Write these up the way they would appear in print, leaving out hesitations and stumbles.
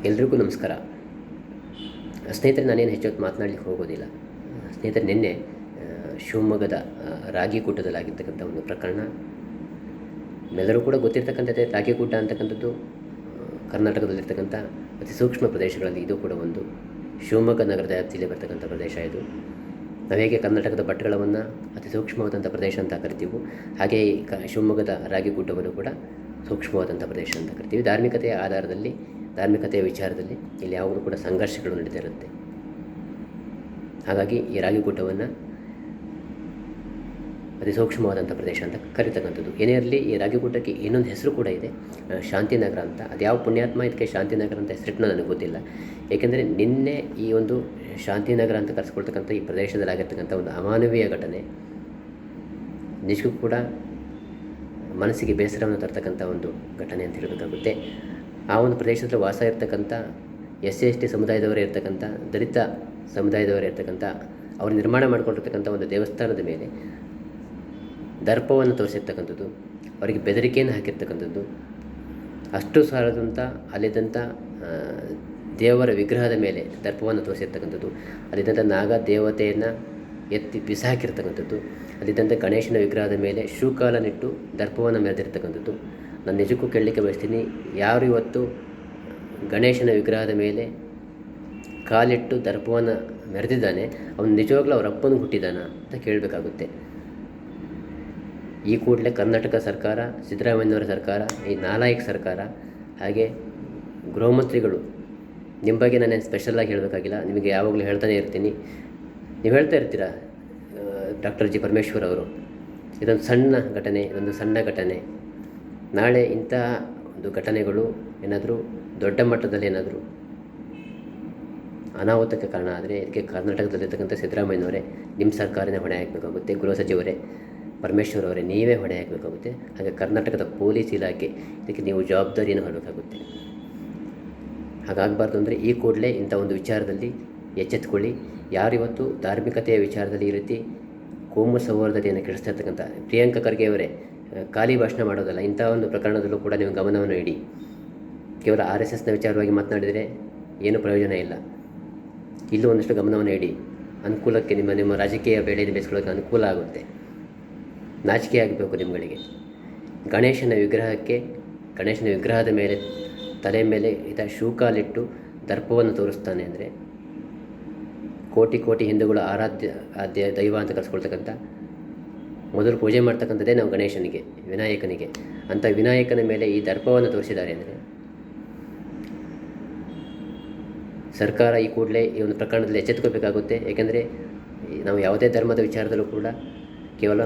ಎಲ್ರಿಗೂ ನಮಸ್ಕಾರ. ಸ್ನೇಹಿತರೆ, ನಾನೇನು ಹೆಚ್ಚೊತ್ತು ಮಾತನಾಡಲಿಕ್ಕೆ ಹೋಗೋದಿಲ್ಲ. ಸ್ನೇಹಿತರೆ, ನಿನ್ನೆ ಶಿವಮೊಗ್ಗದ ರಾಗಿಗುಡ್ಡದಲ್ಲಾಗಿರ್ತಕ್ಕಂಥ ಒಂದು ಪ್ರಕರಣ ಎಲ್ಲರೂ ಕೂಡ ಗೊತ್ತಿರ್ತಕ್ಕಂಥದ್ದೇ. ರಾಗಿಗುಡ್ಡ ಅಂತಕ್ಕಂಥದ್ದು ಕರ್ನಾಟಕದಲ್ಲಿರ್ತಕ್ಕಂಥ ಅತಿ ಸೂಕ್ಷ್ಮ ಪ್ರದೇಶಗಳಲ್ಲಿ ಇದು ಕೂಡ ಒಂದು. ಶಿವಮೊಗ್ಗ ನಗರದ ವ್ಯಾಪ್ತಿಯಲ್ಲಿ ಬರ್ತಕ್ಕಂಥ ಪ್ರದೇಶ ಇದು. ನಾವು ಹೇಗೆ ಕರ್ನಾಟಕದ ಭಟ್ಕಳವನ್ನು ಅತಿ ಸೂಕ್ಷ್ಮವಾದಂಥ ಪ್ರದೇಶ ಅಂತ ಕರಿತೀವಿ, ಹಾಗೆ ಶಿವಮೊಗ್ಗದ ರಾಗಿಗುಡ್ಡವನ್ನು ಕೂಡ ಸೂಕ್ಷ್ಮವಾದಂಥ ಪ್ರದೇಶ ಅಂತ ಕರಿತೀವಿ. ಧಾರ್ಮಿಕತೆಯ ಆಧಾರದಲ್ಲಿ, ಧಾರ್ಮಿಕತೆಯ ವಿಚಾರದಲ್ಲಿ ಇಲ್ಲಿ ಯಾವಾಗಲೂ ಕೂಡ ಸಂಘರ್ಷಗಳು ನಡೀತಾ ಇರುತ್ತೆ. ಹಾಗಾಗಿ ಈ ರಾಗಿಗುಡ್ಡವನ್ನು ಅತಿ ಸೂಕ್ಷ್ಮವಾದಂಥ ಪ್ರದೇಶ ಅಂತ ಕರಿತಕ್ಕಂಥದ್ದು. ಏನೇ ಇರಲಿ, ಈ ರಾಗಿಗುಡ್ಡಕ್ಕೆ ಇನ್ನೊಂದು ಹೆಸರು ಕೂಡ ಇದೆ, ಶಾಂತಿನಗರ ಅಂತ. ಅದು ಯಾವ ಪುಣ್ಯಾತ್ಮ ಇದಕ್ಕೆ ಶಾಂತಿನಗರ ಅಂತ ಹೆಸರಿಟ್ಟು ನನಗೆ ಗೊತ್ತಿಲ್ಲ. ಏಕೆಂದರೆ ನಿನ್ನೆ ಈ ಒಂದು ಶಾಂತಿನಗರ ಅಂತ ಕರೆಸ್ಕೊಳ್ತಕ್ಕಂಥ ಈ ಪ್ರದೇಶದಲ್ಲಿ ಆಗಿರ್ತಕ್ಕಂಥ ಒಂದು ಅಮಾನವೀಯ ಘಟನೆ ನಿಜಕ್ಕೂ ಕೂಡ ಮನಸ್ಸಿಗೆ ಬೇಸರವನ್ನು ತರ್ತಕ್ಕಂಥ ಒಂದು ಘಟನೆ ಅಂತ ಹೇಳಬೇಕಾಗುತ್ತೆ. ಆ ಒಂದು ಪ್ರದೇಶದಲ್ಲಿ ವಾಸ ಇರ್ತಕ್ಕಂಥ SC/ST ಸಮುದಾಯದವರೇ ಇರ್ತಕ್ಕಂಥ, ದಲಿತ ಸಮುದಾಯದವರೇ ಇರ್ತಕ್ಕಂಥ, ಅವರು ನಿರ್ಮಾಣ ಮಾಡಿಕೊಂಡಿರ್ತಕ್ಕಂಥ ಒಂದು ದೇವಸ್ಥಾನದ ಮೇಲೆ ದರ್ಪವನ್ನು ತೋರಿಸಿರ್ತಕ್ಕಂಥದ್ದು, ಅವರಿಗೆ ಬೆದರಿಕೆಯನ್ನು ಹಾಕಿರ್ತಕ್ಕಂಥದ್ದು, ಅಷ್ಟು ಸಾಲದಂಥ ಅಲ್ಲಿದ್ದಂಥ ದೇವರ ವಿಗ್ರಹದ ಮೇಲೆ ದರ್ಪವನ್ನು ತೋರಿಸಿರ್ತಕ್ಕಂಥದ್ದು, ಅಲ್ಲಿದ್ದಂಥ ನಾಗ ದೇವತೆಯನ್ನು ಎತ್ತಿ ಬಿಸಾಕಿರ್ತಕ್ಕಂಥದ್ದು, ಅಲ್ಲಿದ್ದಂಥ ಗಣೇಶನ ವಿಗ್ರಹದ ಮೇಲೆ ಶೂಕಾಲನಿಟ್ಟು ದರ್ಪವನ್ನು ಮೆರೆದಿರ್ತಕ್ಕಂಥದ್ದು. ನಾನು ನಿಜಕ್ಕೂ ಕೇಳಲಿಕ್ಕೆ ಬಯಸ್ತೀನಿ, ಯಾರು ಇವತ್ತು ಗಣೇಶನ ವಿಗ್ರಹದ ಮೇಲೆ ಕಾಲಿಟ್ಟು ದರ್ಪವನ್ನು ಮೆರೆದಿದ್ದಾನೆ, ಅವನು ನಿಜವಾಗ್ಲೂ ಅವರ ಅಪ್ಪನಿಗೆ ಹುಟ್ಟಿದ್ದಾನ ಅಂತ ಕೇಳಬೇಕಾಗುತ್ತೆ. ಈ ಕೂಡಲೇ ಕರ್ನಾಟಕ ಸರ್ಕಾರ, ಸಿದ್ದರಾಮಯ್ಯನವರ ಸರ್ಕಾರ, ಈ ನಾಲಾಯಕ್ ಸರ್ಕಾರ, ಹಾಗೆ ಗೃಹ ಮಂತ್ರಿಗಳು, ನಿಮ್ಮ ಬಗ್ಗೆ ನಾನೇನು ಸ್ಪೆಷಲಾಗಿ ಹೇಳಬೇಕಾಗಿಲ್ಲ, ನಿಮಗೆ ಯಾವಾಗಲೂ ಹೇಳ್ತಾನೆ ಇರ್ತೀನಿ. ನೀವು ಹೇಳ್ತಾ ಇರ್ತೀರ, ಡಾಕ್ಟರ್ ಜಿ ಪರಮೇಶ್ವರ್ ಅವರು, ಇದೊಂದು ಸಣ್ಣ ಘಟನೆ, ಇದೊಂದು ಸಣ್ಣ ಘಟನೆ. ನಾಳೆ ಇಂತಹ ಒಂದು ಘಟನೆಗಳು ಏನಾದರೂ ದೊಡ್ಡ ಮಟ್ಟದಲ್ಲಿ ಏನಾದರೂ ಅನಾಹುತಕ್ಕೆ ಕಾರಣ ಆದರೆ ಇದಕ್ಕೆ ಕರ್ನಾಟಕದಲ್ಲಿರ್ತಕ್ಕಂಥ ಸಿದ್ದರಾಮಯ್ಯನವರೇ, ನಿಮ್ಮ ಸರ್ಕಾರನೇ ಹೊಣೆ ಹಾಕಬೇಕಾಗುತ್ತೆ. ಗೃಹ ಸಚಿವರೇ, ಪರಮೇಶ್ವರ್ ಅವರೇ, ನೀವೇ ಹೊಣೆ ಹಾಕಬೇಕಾಗುತ್ತೆ. ಹಾಗೆ ಕರ್ನಾಟಕದ ಪೊಲೀಸ್ ಇಲಾಖೆ, ಇದಕ್ಕೆ ನೀವು ಜವಾಬ್ದಾರಿಯನ್ನು ಹೊರಬೇಕಾಗುತ್ತೆ. ಹಾಗಾಗಬಾರ್ದು ಅಂದರೆ ಈ ಕೂಡಲೇ ಇಂಥ ಒಂದು ವಿಚಾರದಲ್ಲಿ ಎಚ್ಚೆತ್ತುಕೊಳ್ಳಿ. ಯಾರಿವತ್ತು ಧಾರ್ಮಿಕತೆಯ ವಿಚಾರದಲ್ಲಿ ಈ ರೀತಿ ಕೋಮು ಸೌಹಾರ್ದತೆಯನ್ನು ಕೆಡಿಸ್ತಾ ಇರ್ತಕ್ಕಂಥ ಪ್ರಿಯಾಂಕ ಖರ್ಗೆ ಅವರೇ, ಖಾಲಿ ಭಾಷಣ ಮಾಡೋದಲ್ಲ, ಇಂಥ ಒಂದು ಪ್ರಕರಣದಲ್ಲೂ ಕೂಡ ನೀವು ಗಮನವನ್ನು ಇಡಿ. ಕೇವಲ RSSನ ವಿಚಾರವಾಗಿ ಮಾತನಾಡಿದರೆ ಏನು ಪ್ರಯೋಜನ ಇಲ್ಲ. ಇಲ್ಲೂ ಒಂದಷ್ಟು ಗಮನವನ್ನು ಇಡಿ. ಅನುಕೂಲಕ್ಕೆ ನಿಮ್ಮ ರಾಜಕೀಯ ಬೇಳೆಯನ್ನು ಬೇಯಿಸ್ಕೊಳ್ಳೋಕ್ಕೆ ಅನುಕೂಲ ಆಗುತ್ತೆ. ನಾಚಿಕೆ ಆಗಬೇಕು ನಿಮ್ಮಗಳಿಗೆ. ಗಣೇಶನ ವಿಗ್ರಹದ ಮೇಲೆ, ತಲೆ ಮೇಲೆ ಶೂಕಾಲಿಟ್ಟು ದರ್ಪವನ್ನು ತೋರಿಸ್ತಾನೆ ಅಂದರೆ, ಕೋಟಿ ಕೋಟಿ ಹಿಂದೂಗಳ ಆರಾಧ್ಯ ದೈವ ಅಂತ ಕರೆಸ್ಕೊಳ್ತಕ್ಕಂಥ, ಮೊದಲು ಪೂಜೆ ಮಾಡ್ತಕ್ಕಂಥದ್ದೇ ನಾವು ಗಣೇಶನಿಗೆ, ವಿನಾಯಕನಿಗೆ. ಅಂಥ ವಿನಾಯಕನ ಮೇಲೆ ಈ ದರ್ಪವನ್ನು ತೋರಿಸಿದ್ದಾರೆ ಅಂದರೆ, ಸರ್ಕಾರ ಈ ಕೂಡಲೇ ಈ ಒಂದು ಪ್ರಕರಣದಲ್ಲಿ ಎಚ್ಚೆತ್ತುಕೋಬೇಕಾಗುತ್ತೆ. ಏಕೆಂದರೆ ನಾವು ಯಾವುದೇ ಧರ್ಮದ ವಿಚಾರದಲ್ಲೂ ಕೂಡ ಕೇವಲ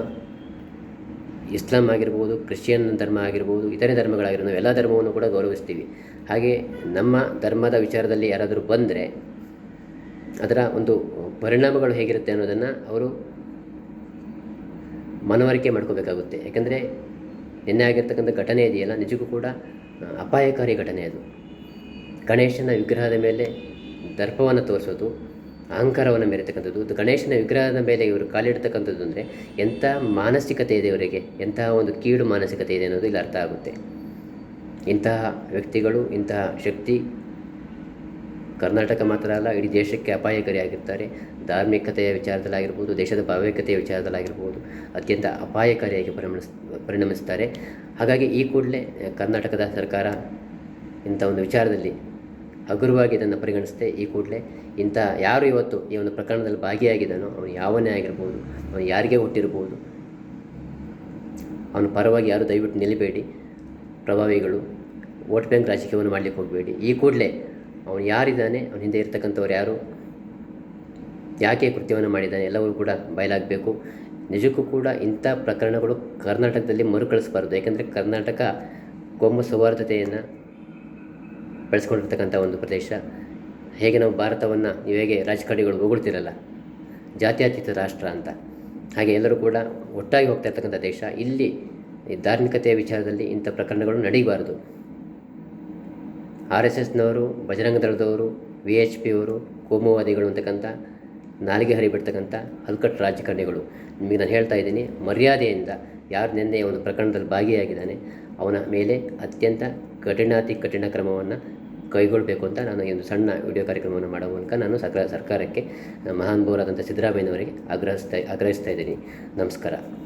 ಇಸ್ಲಾಂ ಆಗಿರ್ಬೋದು, ಕ್ರಿಶ್ಚಿಯನ್ ಧರ್ಮ ಆಗಿರ್ಬೋದು, ಇತರೆ ಧರ್ಮಗಳಾಗಿರ್ಬೋದು, ನಾವು ಎಲ್ಲ ಧರ್ಮವನ್ನು ಕೂಡ ಗೌರವಿಸ್ತೀವಿ. ಹಾಗೆ ನಮ್ಮ ಧರ್ಮದ ವಿಚಾರದಲ್ಲಿ ಯಾರಾದರೂ ಬಂದರೆ ಅದರ ಒಂದು ಪರಿಣಾಮಗಳು ಹೇಗಿರುತ್ತೆ ಅನ್ನೋದನ್ನು ಅವರು ಮನವರಿಕೆ ಮಾಡ್ಕೋಬೇಕಾಗುತ್ತೆ. ಯಾಕೆಂದರೆ ನಿನ್ನೆ ಆಗಿರ್ತಕ್ಕಂಥ ಘಟನೆ ಇದೆಯಲ್ಲ, ನಿಜಕ್ಕೂ ಕೂಡ ಅಪಾಯಕಾರಿ ಘಟನೆ ಅದು. ಗಣೇಶನ ವಿಗ್ರಹದ ಮೇಲೆ ದರ್ಪವನ್ನು ತೋರಿಸೋದು, ಅಹಂಕಾರವನ್ನು ಮೆರೆತಕ್ಕಂಥದ್ದು, ಗಣೇಶನ ವಿಗ್ರಹದ ಮೇಲೆ ಇವರು ಕಾಲಿಡ್ತಕ್ಕಂಥದ್ದು ಅಂದರೆ ಎಂಥ ಮಾನಸಿಕತೆ ಇದೆ ಇವರಿಗೆ, ಎಂತಹ ಒಂದು ಕೀಳು ಮಾನಸಿಕತೆ ಇದೆ ಅನ್ನೋದು ಇಲ್ಲಿ ಅರ್ಥ ಆಗುತ್ತೆ. ಇಂತಹ ವ್ಯಕ್ತಿಗಳು, ಇಂತಹ ಶಕ್ತಿ ಕರ್ನಾಟಕ ಮಾತ್ರ ಅಲ್ಲ, ಇಡೀ ದೇಶಕ್ಕೆ ಅಪಾಯಕಾರಿಯಾಗಿರ್ತಾರೆ. ಧಾರ್ಮಿಕತೆಯ ವಿಚಾರದಲ್ಲಾಗಿರ್ಬೋದು, ದೇಶದ ಭಾವೈಕ್ಯತೆಯ ವಿಚಾರದಲ್ಲಾಗಿರ್ಬೋದು ಅತ್ಯಂತ ಅಪಾಯಕಾರಿಯಾಗಿ ಪರಿಣಮಿಸ್ತಾರೆ. ಹಾಗಾಗಿ ಈ ಕೂಡಲೇ ಕರ್ನಾಟಕದ ಸರ್ಕಾರ ಇಂಥ ಒಂದು ವಿಚಾರದಲ್ಲಿ ಹಗುರವಾಗಿ ಇದನ್ನು ಪರಿಗಣಿಸದೆ ಈ ಕೂಡಲೇ ಇಂಥ ಯಾರು ಇವತ್ತು ಈ ಒಂದು ಪ್ರಕರಣದಲ್ಲಿ ಭಾಗಿಯಾಗಿದ್ದಾನೋ, ಅವನು ಯಾವನೇ ಆಗಿರ್ಬೋದು, ಅವನು ಯಾರಿಗೇ ಹುಟ್ಟಿರ್ಬೋದು, ಅವನ ಪರವಾಗಿ ಯಾರು ದಯವಿಟ್ಟು ನಿಲ್ಲಬೇಡಿ. ಪ್ರಭಾವಿಗಳು ವೋಟ್ ಬ್ಯಾಂಕ್ ರಾಜಕೀಯವನ್ನು ಮಾಡಲಿಕ್ಕೆ ಹೋಗಬೇಡಿ. ಈ ಕೂಡಲೇ ಅವನು ಯಾರಿದ್ದಾನೆ, ಅವನ ಹಿಂದೆ ಇರ್ತಕ್ಕಂಥವ್ರು ಯಾರು, ಯಾಕೆ ಕೃತ್ಯವನ್ನು ಮಾಡಿದ್ದಾನೆ, ಎಲ್ಲವೂ ಕೂಡ ಬಯಲಾಗಬೇಕು. ನಿಜಕ್ಕೂ ಕೂಡ ಇಂಥ ಪ್ರಕರಣಗಳು ಕರ್ನಾಟಕದಲ್ಲಿ ಮರುಕಳಿಸಬಾರ್ದು. ಯಾಕೆಂದರೆ ಕರ್ನಾಟಕ ಕೋಮು ಸೌಹಾರ್ದತೆಯನ್ನು ಬೆಳೆಸ್ಕೊಂಡಿರ್ತಕ್ಕಂಥ ಒಂದು ಪ್ರದೇಶ. ಹೇಗೆ ನಾವು ಭಾರತವನ್ನು, ನೀವು ಹೇಗೆ ರಾಜಕಾರಣಿಗಳು ಹೊಗಳ್ತಿರಲ್ಲ ಜಾತ್ಯತೀತ ರಾಷ್ಟ್ರ ಅಂತ, ಹಾಗೆ ಎಲ್ಲರೂ ಕೂಡ ಒಟ್ಟಾಗಿ ಹೋಗ್ತಾ ಇರ್ತಕ್ಕಂಥ ದೇಶ. ಇಲ್ಲಿ ಈ ಧಾರ್ಮಿಕತೆಯ ವಿಚಾರದಲ್ಲಿ ಇಂಥ ಪ್ರಕರಣಗಳು ನಡೀಬಾರದು. RSSನವರು, ಬಜರಂಗ ದಳದವರು, VHP ಅವರು ಕೋಮುವಾದಿಗಳು ಅಂತಕ್ಕಂಥ ನಾಲಿಗೆ ಹರಿಬಿಡ್ತಕ್ಕಂಥ ಹಲ್ಕಟ್ಟು ರಾಜಕಾರಣಿಗಳು. ನಿಮಗೆ ನಾನು ಹೇಳ್ತಾ ಇದ್ದೀನಿ, ಮರ್ಯಾದೆಯಿಂದ ಯಾರು ನಿನ್ನೆ ಒಂದು ಪ್ರಕರಣದಲ್ಲಿ ಭಾಗಿಯಾಗಿದ್ದಾನೆ ಅವನ ಮೇಲೆ ಅತ್ಯಂತ ಕಠಿಣ ಕ್ರಮವನ್ನು ಕೈಗೊಳ್ಳಬೇಕು ಅಂತ ನಾನು ಈ ಒಂದು ಸಣ್ಣ ವಿಡಿಯೋ ಕಾರ್ಯಕ್ರಮವನ್ನು ಮಾಡೋ ಮೂಲಕ ನಾನು ಸರ್ಕಾರಕ್ಕೆ ಮಹಾನುಭಾವರಾದಂಥ ಸಿದ್ದರಾಮಯ್ಯನವರಿಗೆ ಆಗ್ರಹಿಸ್ತಾ ಇದ್ದೀನಿ. ನಮಸ್ಕಾರ.